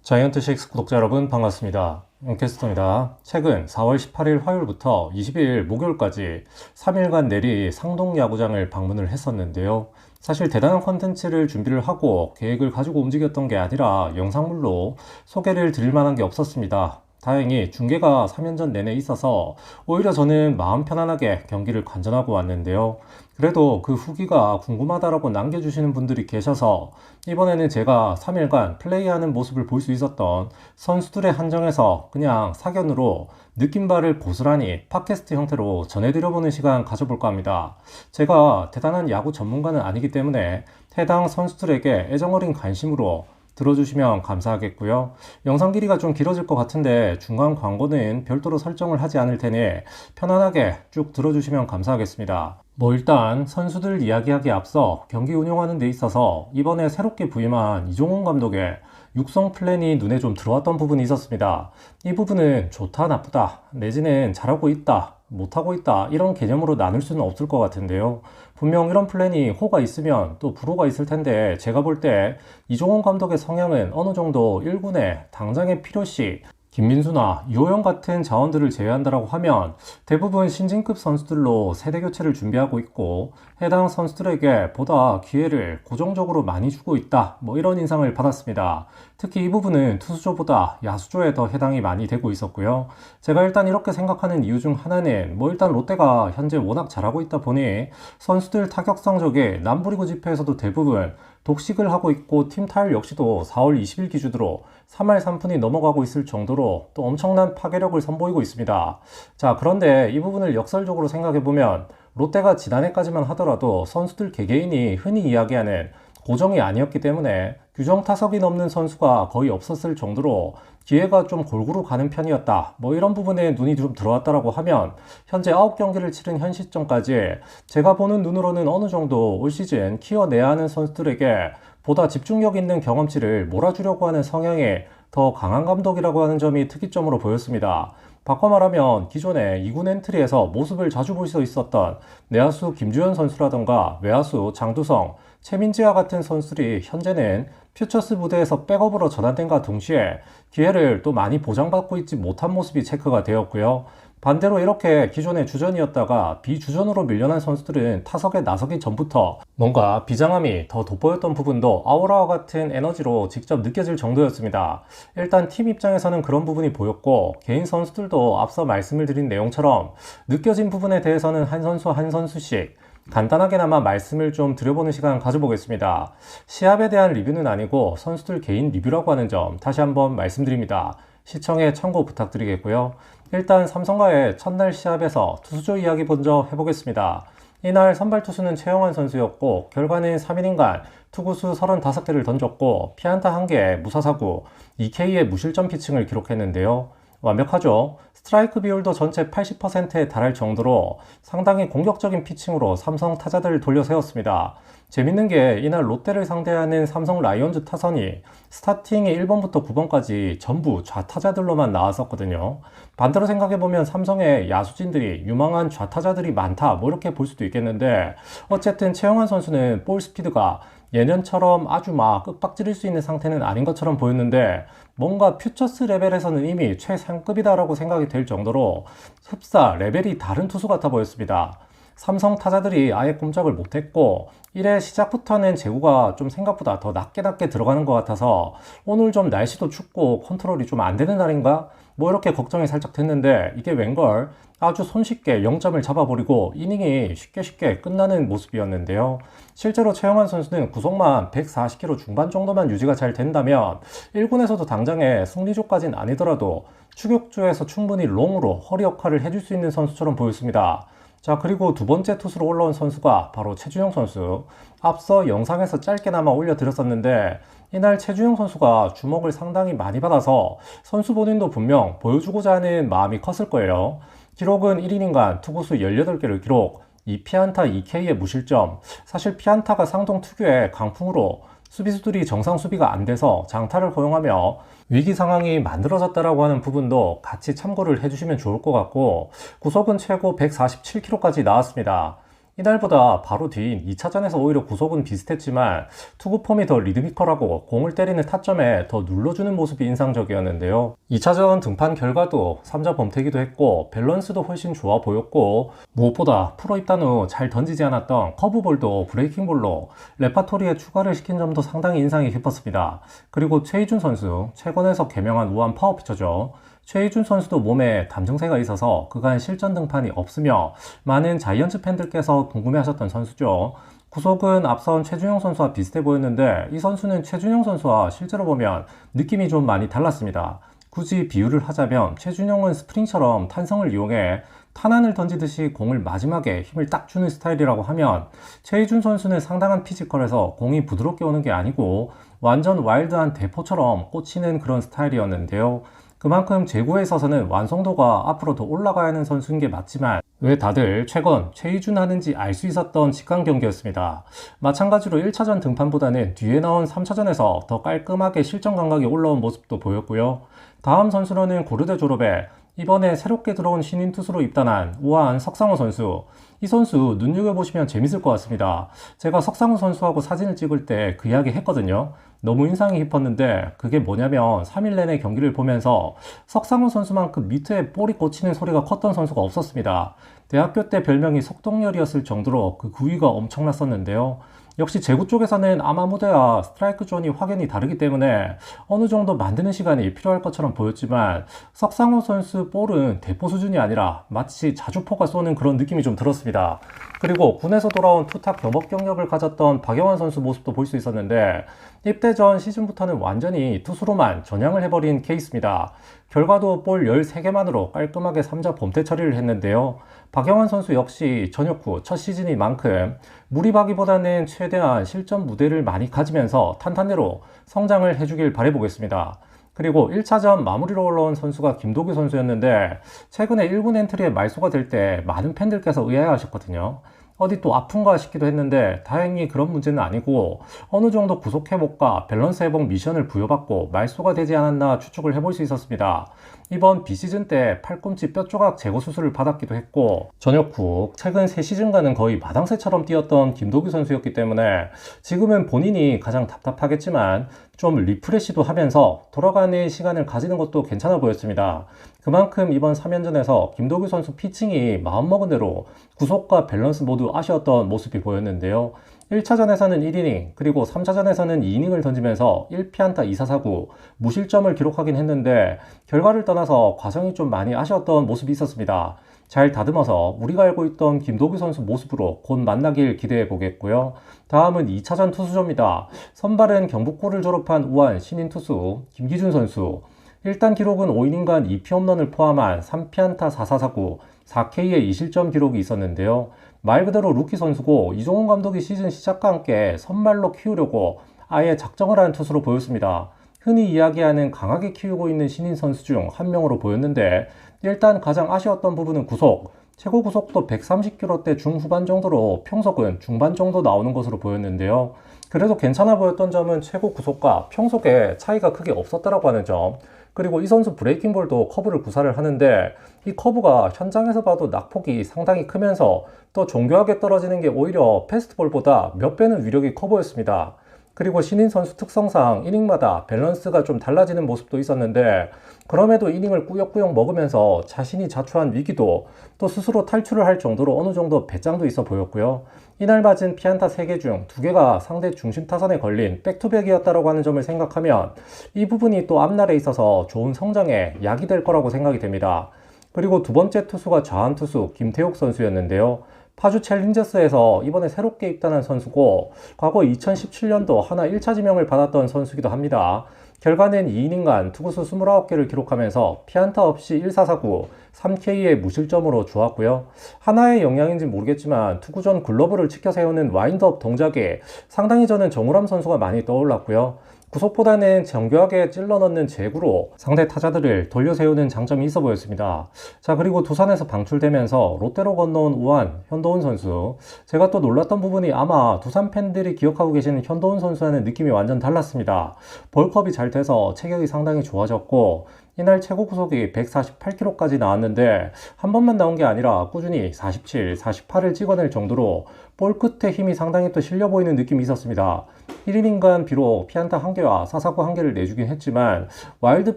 자이언트식스 구독자 여러분 반갑습니다. 캐스터입니다. 최근 4월 18일 화요일부터 22일 목요일까지 3일간 내리 상동야구장을 방문을 했었는데요. 사실 대단한 컨텐츠를 준비를 하고 계획을 가지고 움직였던 게 아니라 영상물로 소개를 드릴 만한 게 없었습니다. 다행히 중계가 3연전 내내 있어서 오히려 저는 마음 편안하게 경기를 관전하고 왔는데요. 그래도 그 후기가 궁금하다라고 남겨주시는 분들이 계셔서 이번에는 제가 3일간 플레이하는 모습을 볼 수 있었던 선수들의 한정에서 그냥 사견으로 느낀 바를 고스란히 팟캐스트 형태로 전해드려보는 시간 가져볼까 합니다. 제가 대단한 야구 전문가는 아니기 때문에 해당 선수들에게 애정어린 관심으로 들어주시면 감사하겠고요. 영상 길이가 좀 길어질 것 같은데 중간 광고는 별도로 설정을 하지 않을 테니 편안하게 쭉 들어주시면 감사하겠습니다. 일단 선수들 이야기하기에 앞서 경기 운영하는 데 있어서 이번에 새롭게 부임한 이종훈 감독의 육성 플랜이 눈에 좀 들어왔던 부분이 있었습니다. 이 부분은 좋다 나쁘다 내지는 잘하고 있다 못하고 있다 이런 개념으로 나눌 수는 없을 것 같은데요. 분명 이런 플랜이 호가 있으면 또 불호가 있을 텐데 제가 볼 때 이종훈 감독의 성향은 어느 정도 1군에 당장의 필요시 김민수나 이호영 같은 자원들을 제외한다라고 하면 대부분 신진급 선수들로 세대 교체를 준비하고 있고 해당 선수들에게 보다 기회를 고정적으로 많이 주고 있다 이런 인상을 받았습니다. 특히 이 부분은 투수조보다 야수조에 더 해당이 많이 되고 있었고요. 제가 일단 이렇게 생각하는 이유 중 하나는 일단 롯데가 현재 워낙 잘하고 있다 보니 선수들 타격 성적이 남부리그 지표에서도 대부분 독식을 하고 있고 팀 타율 역시도 4월 20일 기준으로 3할 3푼이 넘어가고 있을 정도로 또 엄청난 파괴력을 선보이고 있습니다. 자, 그런데 이 부분을 역설적으로 생각해보면 롯데가 지난해까지만 하더라도 선수들 개개인이 흔히 이야기하는 고정이 아니었기 때문에 규정 타석이 넘는 선수가 거의 없었을 정도로 기회가 좀 골고루 가는 편이었다. 이런 부분에 눈이 좀 들어왔다라고 하면 현재 9경기를 치른 현 시점까지 제가 보는 눈으로는 어느 정도 올 시즌 키워내야 하는 선수들에게 보다 집중력 있는 경험치를 몰아주려고 하는 성향이 더 강한 감독이라고 하는 점이 특이점으로 보였습니다. 바꿔 말하면 기존에 2군 엔트리에서 모습을 자주 볼 수 있었던 내야수 김주현 선수라던가 외야수 장두성, 최민지와 같은 선수들이 현재는 퓨처스 무대에서 백업으로 전환된과 동시에 기회를 또 많이 보장받고 있지 못한 모습이 체크가 되었고요. 반대로 이렇게 기존의 주전이었다가 비주전으로 밀려난 선수들은 타석에 나서기 전부터 뭔가 비장함이 더 돋보였던 부분도 아우라와 같은 에너지로 직접 느껴질 정도였습니다. 일단 팀 입장에서는 그런 부분이 보였고 개인 선수들도 앞서 말씀을 드린 내용처럼 느껴진 부분에 대해서는 한 선수 한 선수씩 간단하게나마 말씀을 좀 드려보는 시간 가져보겠습니다. 시합에 대한 리뷰는 아니고 선수들 개인 리뷰라고 하는 점 다시 한번 말씀드립니다. 시청에 참고 부탁드리겠고요. 일단 삼성과의 첫날 시합에서 투수조 이야기 먼저 해보겠습니다. 이날 선발 투수는 최영환 선수였고 결과는 3이닝간 투구수 35개를 던졌고 피안타 1개, 무사사구, 2K의 무실점 피칭을 기록했는데요. 완벽하죠? 스트라이크 비율도 전체 80%에 달할 정도로 상당히 공격적인 피칭으로 삼성 타자들을 돌려세웠습니다. 재밌는 게 이날 롯데를 상대하는 삼성 라이온즈 타선이 스타팅이 1번부터 9번까지 전부 좌타자들로만 나왔었거든요. 반대로 생각해보면 삼성의 야수진들이 유망한 좌타자들이 많다 이렇게 볼 수도 있겠는데 어쨌든 최영환 선수는 볼 스피드가 예년처럼 아주 막 윽박지를 수 있는 상태는 아닌 것처럼 보였는데 뭔가 퓨처스 레벨에서는 이미 최상급이다라고 생각이 될 정도로 흡사 레벨이 다른 투수 같아 보였습니다. 삼성 타자들이 아예 꼼짝을 못했고 1회 시작부터는 제구가 좀 생각보다 더 낮게 들어가는 것 같아서 오늘 좀 날씨도 춥고 컨트롤이 좀 안 되는 날인가? 이렇게 걱정이 살짝 됐는데 이게 웬걸 아주 손쉽게 0점을 잡아버리고 이닝이 쉽게 끝나는 모습이었는데요. 실제로 최영환 선수는 구속만 140km 중반 정도만 유지가 잘 된다면 1군에서도 당장의 승리조까지는 아니더라도 추격조에서 충분히 롱으로 허리 역할을 해줄 수 있는 선수처럼 보였습니다. 자, 그리고 두 번째 투수로 올라온 선수가 바로 최주영 선수. 앞서 영상에서 짧게나마 올려드렸었는데 이날 최주영 선수가 주목을 상당히 많이 받아서 선수 본인도 분명 보여주고자 하는 마음이 컸을 거예요. 기록은 1이닝간 투구수 18개를 기록, 2피안타 2K의 무실점. 사실 피안타가 상동 특유의 강풍으로 수비수들이 정상 수비가 안 돼서 장타를 허용하며 위기 상황이 만들어졌다라고 하는 부분도 같이 참고를 해주시면 좋을 것 같고 구속은 최고 147km까지 나왔습니다. 이날보다 바로 뒤인 2차전에서 오히려 구속은 비슷했지만 투구 폼이 더 리드미컬하고 공을 때리는 타점에 더 눌러주는 모습이 인상적이었는데요. 2차전 등판 결과도 3자 범퇴기도 했고 밸런스도 훨씬 좋아 보였고 무엇보다 프로 입단 후 잘 던지지 않았던 커브볼도 브레이킹볼로 레파토리에 추가를 시킨 점도 상당히 인상이 깊었습니다. 그리고 최희준 선수, 최근에서 개명한 우한 파워피처죠. 최희준 선수도 몸에 담증세가 있어서 그간 실전 등판이 없으며 많은 자이언츠 팬들께서 궁금해하셨던 선수죠. 구속은 앞선 최준용 선수와 비슷해 보였는데 이 선수는 최준용 선수와 실제로 보면 느낌이 좀 많이 달랐습니다. 굳이 비유를 하자면 최준용은 스프링처럼 탄성을 이용해 탄환을 던지듯이 공을 마지막에 힘을 딱 주는 스타일이라고 하면 최희준 선수는 상당한 피지컬에서 공이 부드럽게 오는 게 아니고 완전 와일드한 대포처럼 꽂히는 그런 스타일이었는데요. 그만큼 제구에 있어서는 완성도가 앞으로 더 올라가야 하는 선수인 게 맞지만 왜 다들 최근 최희준 하는지 알 수 있었던 직관 경기였습니다. 마찬가지로 1차전 등판보다는 뒤에 나온 3차전에서 더 깔끔하게 실전 감각이 올라온 모습도 보였고요. 다음 선수로는 고르대 졸업에 이번에 새롭게 들어온 신인 투수로 입단한 우한 석상호 선수. 이 선수 눈여겨보시면 재밌을 것 같습니다. 제가 석상호 선수하고 사진을 찍을 때 그 이야기 했거든요. 너무 인상이 깊었는데 그게 뭐냐면 3일 내내 경기를 보면서 석상호 선수만큼 밑에 볼이 꽂히는 소리가 컸던 선수가 없었습니다. 대학교 때 별명이 석동열이었을 정도로 그 구위가 엄청났었는데요. 역시 제구 쪽에서는 아마무대와 스트라이크 존이 확연히 다르기 때문에 어느 정도 만드는 시간이 필요할 것처럼 보였지만 석상호 선수 볼은 대포 수준이 아니라 마치 자주포가 쏘는 그런 느낌이 좀 들었습니다. 그리고 군에서 돌아온 투탁 겸업 경력을 가졌던 박영환 선수 모습도 볼 수 있었는데 입대 전 시즌부터는 완전히 투수로만 전향을 해버린 케이스입니다. 결과도 볼 13개만으로 깔끔하게 3자 범퇴 처리를 했는데요. 박영환 선수 역시 전역 후 첫 시즌인 만큼 무리하기보다는 최대한 실전 무대를 많이 가지면서 탄탄대로 성장을 해주길 바라보겠습니다. 그리고 1차전 마무리로 올라온 선수가 김도규 선수였는데 최근에 1군 엔트리에 말소가 될 때 많은 팬들께서 의아해하셨거든요. 어디 또 아픈가 싶기도 했는데 다행히 그런 문제는 아니고 어느 정도 구속 회복과 밸런스 회복 미션을 부여받고 말소가 되지 않았나 추측을 해볼 수 있었습니다. 이번 비시즌 때 팔꿈치 뼈조각 제거 수술을 받았기도 했고 전역 후 최근 3시즌간은 거의 마당새처럼 뛰었던 김도규 선수였기 때문에 지금은 본인이 가장 답답하겠지만 좀 리프레시도 하면서 돌아가는 시간을 가지는 것도 괜찮아 보였습니다. 그만큼 이번 3연전에서 김도규 선수 피칭이 마음먹은 대로 구속과 밸런스 모두 아쉬웠던 모습이 보였는데요. 1차전에서는 1이닝, 그리고 3차전에서는 2이닝을 던지면서 1피안타 2사사구, 무실점을 기록하긴 했는데 결과를 떠나서 과정이 좀 많이 아쉬웠던 모습이 있었습니다. 잘 다듬어서 우리가 알고 있던 김도규 선수 모습으로 곧 만나길 기대해 보겠고요. 다음은 2차전 투수조입니다. 선발은 경북고를 졸업한 우한 신인 투수 김기준 선수. 일단 기록은 5이닝간 2피 홈런을 포함한 3피안타 4사사구, 4K의 2실점 기록이 있었는데요. 말 그대로 루키 선수고 이종훈 감독이 시즌 시작과 함께 선발로 키우려고 아예 작정을 한 투수로 보였습니다. 흔히 이야기하는 강하게 키우고 있는 신인 선수 중 한 명으로 보였는데 일단 가장 아쉬웠던 부분은 구속. 최고 구속도 130km대 중후반 정도로 평속은 중반 정도 나오는 것으로 보였는데요. 그래도 괜찮아 보였던 점은 최고 구속과 평속에 차이가 크게 없었다라고 하는 점. 그리고 이 선수 브레이킹볼도 커브를 구사를 하는데 이 커브가 현장에서 봐도 낙폭이 상당히 크면서 더 정교하게 떨어지는 게 오히려 패스트볼보다 몇 배는 위력이 커 보였습니다. 그리고 신인 선수 특성상 이닝마다 밸런스가 좀 달라지는 모습도 있었는데 그럼에도 이닝을 꾸역꾸역 먹으면서 자신이 자초한 위기도 또 스스로 탈출을 할 정도로 어느 정도 배짱도 있어 보였고요. 이날 맞은 피안타 3개 중 2개가 상대 중심 타선에 걸린 백투백이었다고 하는 점을 생각하면 이 부분이 또 앞날에 있어서 좋은 성장에 약이 될 거라고 생각이 됩니다. 그리고 두 번째 투수가 좌완 투수 김태욱 선수였는데요. 파주 챌린저스에서 이번에 새롭게 입단한 선수고 과거 2017년도 하나 1차 지명을 받았던 선수이기도 합니다. 결과는 2이닝간 투구수 29개를 기록하면서 피안타 없이 1사사구, 3K의 무실점으로 좋았고요. 하나의 영향인지 모르겠지만 투구 전 글러브를 치켜 세우는 와인드업 동작에 상당히 저는 정우람 선수가 많이 떠올랐고요. 구속보다는 정교하게 찔러 넣는 제구로 상대 타자들을 돌려 세우는 장점이 있어 보였습니다. 자, 그리고 두산에서 방출되면서 롯데로 건너온 우한 현도훈 선수. 제가 또 놀랐던 부분이 아마 두산 팬들이 기억하고 계시는 현도훈 선수와는 느낌이 완전 달랐습니다. 벌크업이 잘 돼서 체격이 상당히 좋아졌고 이날 최고 구속이 148km까지 나왔는데 한 번만 나온 게 아니라 꾸준히 47, 48을 찍어낼 정도로 볼 끝에 힘이 상당히 또 실려 보이는 느낌이 있었습니다. 1인인간 비록 피안타 1개와 사사구 1개를 내주긴 했지만 와일드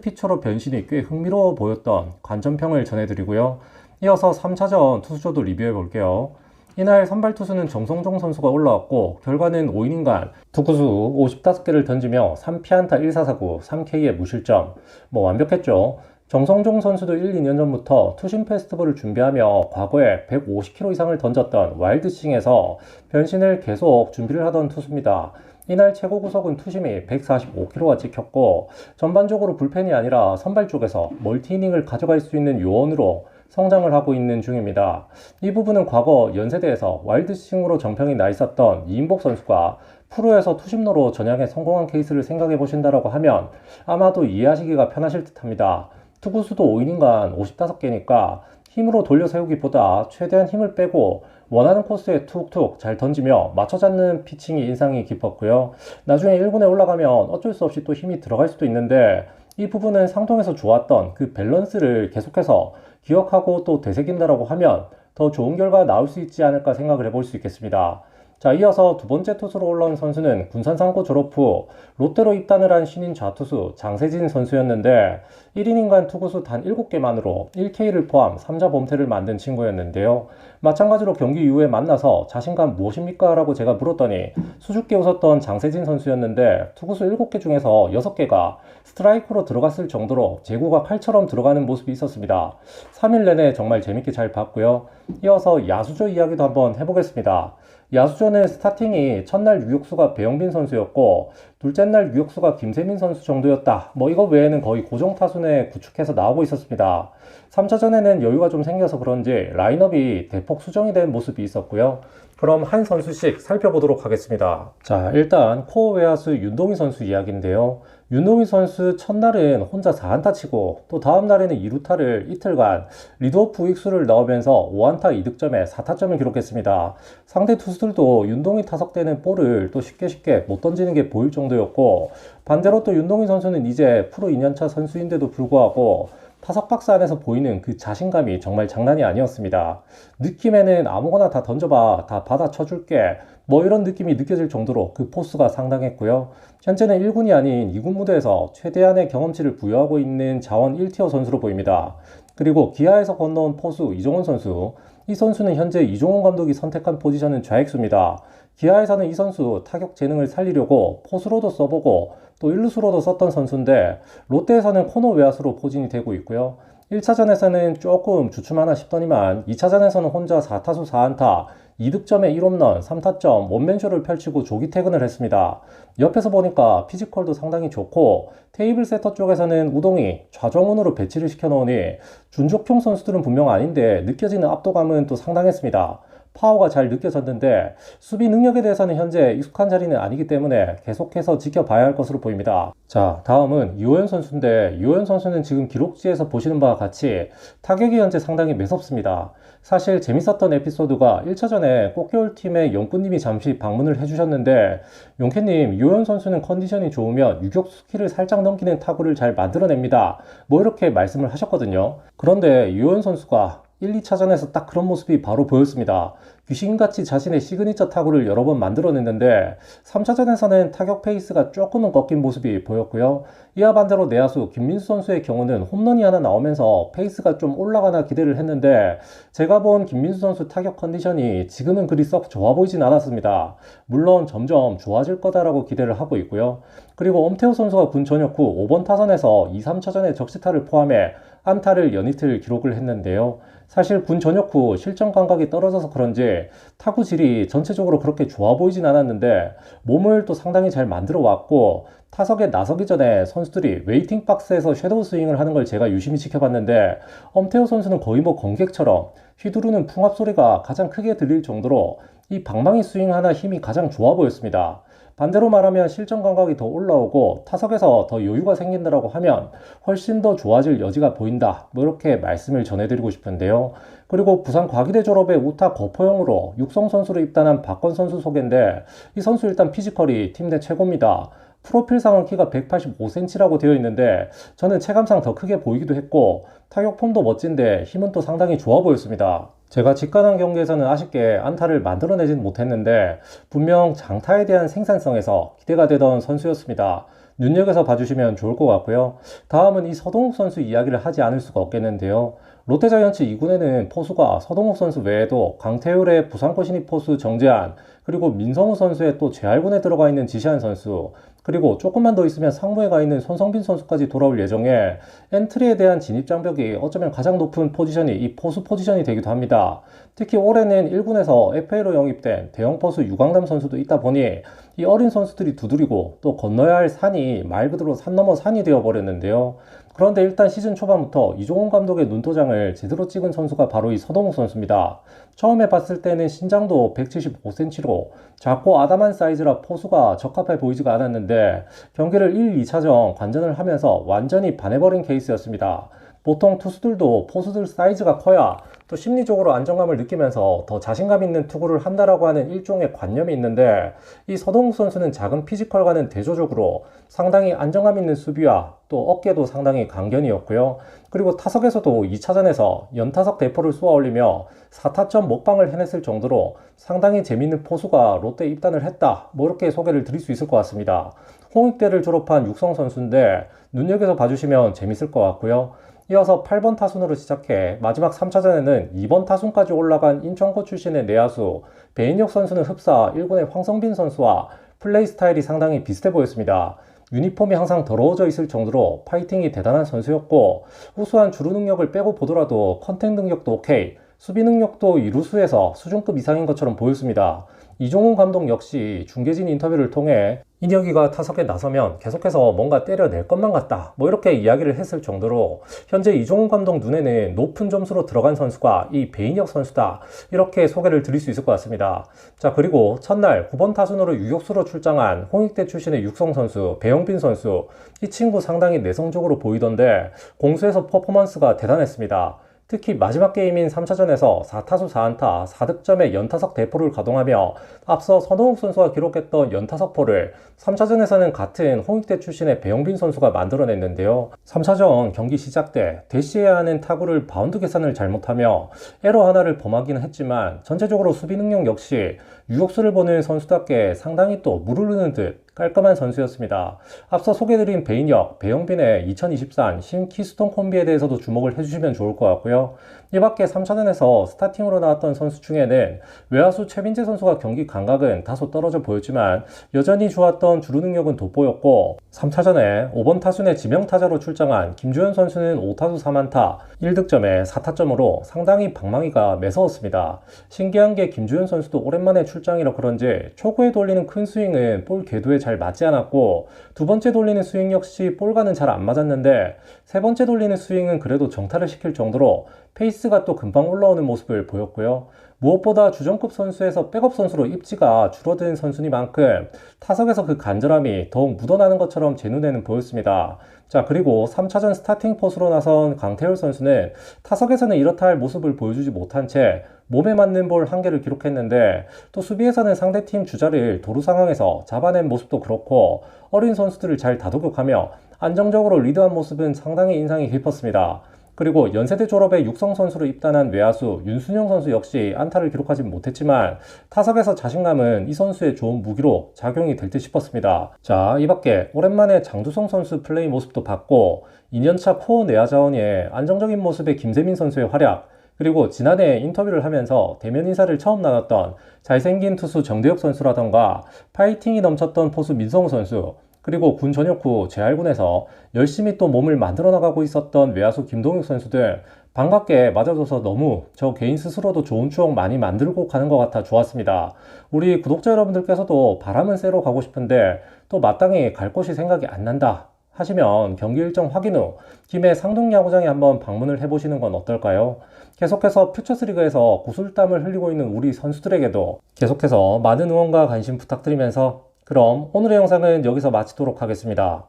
피처로 변신이 꽤 흥미로워 보였던 관전평을 전해드리고요. 이어서 3차전 투수조도 리뷰해 볼게요. 이날 선발 투수는 정성종 선수가 올라왔고 결과는 5이닝간 투구수 55개를 던지며 3피안타 1사사구 3K의 무실점. 완벽했죠. 정성종 선수도 1, 2년 전부터 투심 페스티벌을 준비하며 과거에 150km 이상을 던졌던 와일드 스윙에서 변신을 계속 준비를 하던 투수입니다. 이날 최고 구속은 투심이 145km가 찍혔고 전반적으로 불펜이 아니라 선발 쪽에서 멀티이닝을 가져갈 수 있는 요원으로 성장을 하고 있는 중입니다. 이 부분은 과거 연세대에서 와일드 스윙으로 정평이 나 있었던 이인복 선수가 프로에서 투심로로 전향에 성공한 케이스를 생각해 보신다라고 하면 아마도 이해하시기가 편하실 듯 합니다. 투구수도 5이닝간 55개니까 힘으로 돌려 세우기보다 최대한 힘을 빼고 원하는 코스에 툭툭 잘 던지며 맞춰 잡는 피칭이 인상이 깊었고요. 나중에 1군에 올라가면 어쩔 수 없이 또 힘이 들어갈 수도 있는데 이 부분은 상동에서 좋았던 그 밸런스를 계속해서 기억하고 또 되새긴다라고 하면 더 좋은 결과가 나올 수 있지 않을까 생각을 해볼 수 있겠습니다. 자, 이어서 두 번째 투수로 올라온 선수는 군산상고 졸업 후 롯데로 입단을 한 신인 좌투수 장세진 선수였는데 1이닝간 투구수 단 7개만으로 1K를 포함 3자 범퇴를 만든 친구였는데요. 마찬가지로 경기 이후에 만나서 자신감 무엇입니까? 라고 제가 물었더니 수줍게 웃었던 장세진 선수였는데 투구수 7개 중에서 6개가 스트라이크로 들어갔을 정도로 제구가 칼처럼 들어가는 모습이 있었습니다. 3일 내내 정말 재밌게 잘 봤고요. 이어서 야수조 이야기도 한번 해보겠습니다. 야수조는 스타팅이 첫날 유격수가 배영빈 선수였고 둘째 날 유격수가 김세민 선수 정도였다. 이거 외에는 거의 고정 타순에 구축해서 나오고 있었습니다. 3차전에는 여유가 좀 생겨서 그런지 라인업이 대폭 수정이 된 모습이 있었고요. 그럼 한 선수씩 살펴보도록 하겠습니다. 자, 일단 코어 외야수 윤동희 선수 이야기인데요. 윤동희 선수 첫날은 혼자 4안타 치고 또 다음 날에는 2루타를 이틀간 리드오프 우익수를 넣으면서 5안타 2득점에 4타점을 기록했습니다. 상대 투수들도 윤동희 타석되는 볼을 또 쉽게 못 던지는 게 보일 정도였고 반대로 또 윤동희 선수는 이제 프로 2년차 선수인데도 불구하고 타석 박스 안에서 보이는 그 자신감이 정말 장난이 아니었습니다. 느낌에는 아무거나 다 던져봐, 다 받아 쳐줄게, 이런 느낌이 느껴질 정도로 그 포스가 상당했고요. 현재는 1군이 아닌 2군 무대에서 최대한의 경험치를 부여하고 있는 자원 1티어 선수로 보입니다. 그리고 기아에서 건너온 포수 이종원 선수, 이 선수는 현재 이종원 감독이 선택한 포지션은 좌익수입니다. 기아에서는 이 선수 타격 재능을 살리려고 포수로도 써보고 또 1루수로도 썼던 선수인데 롯데에서는 코너 외야수로 포진이 되고 있고요. 1차전에서는 조금 주춤하나 싶더니만 2차전에서는 혼자 4타수 4안타 2득점에 1홈런 3타점 원맨쇼를 펼치고 조기 퇴근을 했습니다. 옆에서 보니까 피지컬도 상당히 좋고 테이블 세터 쪽에서는 우동이 좌정훈으로 배치를 시켜놓으니 준족형 선수들은 분명 아닌데 느껴지는 압도감은 또 상당했습니다. 파워가 잘 느껴졌는데 수비 능력에 대해서는 현재 익숙한 자리는 아니기 때문에 계속해서 지켜봐야 할 것으로 보입니다. 자, 다음은 유호연 선수인데 유호연 선수는 지금 기록지에서 보시는 바와 같이 타격이 현재 상당히 매섭습니다. 사실 재밌었던 에피소드가 1차전에 꽃겨울팀의 영구님이 잠시 방문을 해주셨는데 용케님, 유호연 선수는 컨디션이 좋으면 유격수 키를 살짝 넘기는 타구를 잘 만들어냅니다. 이렇게 말씀을 하셨거든요. 그런데 유호연 선수가 1, 2차전에서 딱 그런 모습이 바로 보였습니다. 귀신같이 자신의 시그니처 타구를 여러 번 만들어냈는데 3차전에서는 타격 페이스가 조금은 꺾인 모습이 보였고요. 이와 반대로 내야수 김민수 선수의 경우는 홈런이 하나 나오면서 페이스가 좀 올라가나 기대를 했는데 제가 본 김민수 선수 타격 컨디션이 지금은 그리 썩 좋아 보이진 않았습니다. 물론 점점 좋아질 거다라고 기대를 하고 있고요. 그리고 엄태호 선수가 군 전역 후 5번 타선에서 2, 3차전에 적시타를 포함해 안타를 연이틀 기록을 했는데요. 사실 군 전역 후 실전 감각이 떨어져서 그런지 타구질이 전체적으로 그렇게 좋아 보이진 않았는데 몸을 또 상당히 잘 만들어 왔고 타석에 나서기 전에 선수들이 웨이팅 박스에서 섀도우 스윙을 하는 걸 제가 유심히 지켜봤는데 엄태호 선수는 거의 관객처럼 휘두르는 풍압 소리가 가장 크게 들릴 정도로 이 방망이 스윙 하나 힘이 가장 좋아 보였습니다. 반대로 말하면 실전 감각이 더 올라오고 타석에서 더 여유가 생긴다라고 하면 훨씬 더 좋아질 여지가 보인다. 이렇게 말씀을 전해드리고 싶은데요. 그리고 부산 과기대 졸업에 우타 거포형으로 육성 선수로 입단한 박건 선수 소개인데 이 선수 일단 피지컬이 팀 내 최고입니다. 프로필상은 키가 185cm라고 되어 있는데 저는 체감상 더 크게 보이기도 했고 타격 폼도 멋진데 힘은 또 상당히 좋아 보였습니다. 제가 직관한 경기에서는 아쉽게 안타를 만들어내진 못했는데 분명 장타에 대한 생산성에서 기대가 되던 선수였습니다. 눈여겨서 봐주시면 좋을 것 같고요. 다음은 이 서동욱 선수 이야기를 하지 않을 수가 없겠는데요. 롯데자이언츠 2군에는 포수가 서동욱 선수 외에도 강태율의 부산고 신입 포수 정재환, 그리고 민성우 선수의 또 재활군에 들어가 있는 지시한 선수, 그리고 조금만 더 있으면 상무에 가 있는 손성빈 선수까지 돌아올 예정에 엔트리에 대한 진입 장벽이 어쩌면 가장 높은 포지션이 이 포수 포지션이 되기도 합니다. 특히 올해는 1군에서 FA로 영입된 대형 포수 유강남 선수도 있다 보니 이 어린 선수들이 두드리고 또 건너야 할 산이 말 그대로 산 넘어 산이 되어 버렸는데요. 그런데 일단 시즌 초반부터 이종훈 감독의 눈도장을 제대로 찍은 선수가 바로 이 서동욱 선수입니다. 처음에 봤을 때는 신장도 175cm로 작고 아담한 사이즈라 포수가 적합해 보이지가 않았는데 경기를 1, 2차전 관전을 하면서 완전히 반해버린 케이스였습니다. 보통 투수들도 포수들 사이즈가 커야 또 심리적으로 안정감을 느끼면서 더 자신감 있는 투구를 한다라고 하는 일종의 관념이 있는데 이 서동욱 선수는 작은 피지컬과는 대조적으로 상당히 안정감 있는 수비와 또 어깨도 상당히 강견이었고요. 그리고 타석에서도 2차전에서 연타석 대포를 쏘아 올리며 4타점 먹방을 해냈을 정도로 상당히 재밌는 포수가 롯데에 입단을 했다. 뭐 이렇게 소개를 드릴 수 있을 것 같습니다. 홍익대를 졸업한 육성 선수인데 눈여겨서 봐주시면 재밌을 것 같고요. 이어서 8번 타순으로 시작해 마지막 3차전에는 2번 타순까지 올라간 인천고 출신의 내야수 배인혁 선수는 흡사 1군의 황성빈 선수와 플레이 스타일이 상당히 비슷해 보였습니다. 유니폼이 항상 더러워져 있을 정도로 파이팅이 대단한 선수였고 우수한 주루 능력을 빼고 보더라도 컨택 능력도 오케이, 수비 능력도 이루수에서 수준급 이상인 것처럼 보였습니다. 이종훈 감독 역시 중계진 인터뷰를 통해 인혁이가 타석에 나서면 계속해서 뭔가 때려낼 것만 같다 뭐 이렇게 이야기를 했을 정도로 현재 이종훈 감독 눈에는 높은 점수로 들어간 선수가 이 배인혁 선수다 이렇게 소개를 드릴 수 있을 것 같습니다. 자, 그리고 첫날 9번 타순으로 유격수로 출장한 홍익대 출신의 육성 선수 배영빈 선수, 이 친구 상당히 내성적으로 보이던데 공수에서 퍼포먼스가 대단했습니다. 특히 마지막 게임인 3차전에서 4타수 4안타 4득점의 연타석 대포를 가동하며 앞서 서동욱 선수가 기록했던 연타석포를 3차전에서는 같은 홍익대 출신의 배영빈 선수가 만들어냈는데요. 3차전 경기 시작 때 대시해야 하는 타구를 바운드 계산을 잘못하며 에러 하나를 범하기는 했지만 전체적으로 수비 능력 역시 유격수를 보는 선수답게 상당히 또 물 흐르는 듯 깔끔한 선수였습니다. 앞서 소개드린 배인혁, 배영빈의 2023 신키스톤 콤비에 대해서도 주목을 해주시면 좋을 것 같고요. 이 밖에 3차전에서 스타팅으로 나왔던 선수 중에는 외야수 최민재 선수가 경기 감각은 다소 떨어져 보였지만 여전히 좋았던 주루 능력은 돋보였고 3차전에 5번 타순의 지명타자로 출장한 김주현 선수는 5타수 3안타 1득점에 4타점으로 상당히 방망이가 매서웠습니다. 신기한 게 김주현 선수도 오랜만에 출장이라 그런지 초구에 돌리는 큰 스윙은 볼 궤도에 잘 맞지 않았고 두 번째 돌리는 스윙 역시 볼과는 잘 안 맞았는데 세 번째 돌리는 스윙은 그래도 정타를 시킬 정도로 페이스가 또 금방 올라오는 모습을 보였고요. 무엇보다 주전급 선수에서 백업 선수로 입지가 줄어든 선수니만큼 타석에서 그 간절함이 더욱 묻어나는 것처럼 제 눈에는 보였습니다. 자, 그리고 3차전 스타팅 포수로 나선 강태율 선수는 타석에서는 이렇다 할 모습을 보여주지 못한 채 몸에 맞는 볼 1개를 기록했는데 또 수비에서는 상대팀 주자를 도루 상황에서 잡아낸 모습도 그렇고 어린 선수들을 잘 다독여가며 안정적으로 리드한 모습은 상당히 인상이 깊었습니다. 그리고 연세대 졸업에 육성 선수로 입단한 외야수 윤순영 선수 역시 안타를 기록하지 못했지만 타석에서 자신감은 이 선수의 좋은 무기로 작용이 될 듯 싶었습니다. 자, 이 밖에 오랜만에 장두성 선수 플레이 모습도 봤고 2년차 코어 내야 자원의 안정적인 모습의 김세민 선수의 활약, 그리고 지난해 인터뷰를 하면서 대면 인사를 처음 나눴던 잘생긴 투수 정대혁 선수라던가 파이팅이 넘쳤던 포수 민성우 선수, 그리고 군 전역 후 재활군에서 열심히 또 몸을 만들어 나가고 있었던 외야수 김동욱 선수 등 반갑게 맞아줘서 너무 저 개인 스스로도 좋은 추억 많이 만들고 가는 것 같아 좋았습니다. 우리 구독자 여러분들께서도 바람은 쐬러 가고 싶은데 또 마땅히 갈 곳이 생각이 안 난다 하시면 경기 일정 확인 후 김해 상동야구장에 한번 방문을 해보시는 건 어떨까요? 계속해서 퓨처스리그에서 구슬땀을 흘리고 있는 우리 선수들에게도 계속해서 많은 응원과 관심 부탁드리면서 그럼 오늘의 영상은 여기서 마치도록 하겠습니다.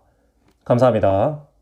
감사합니다.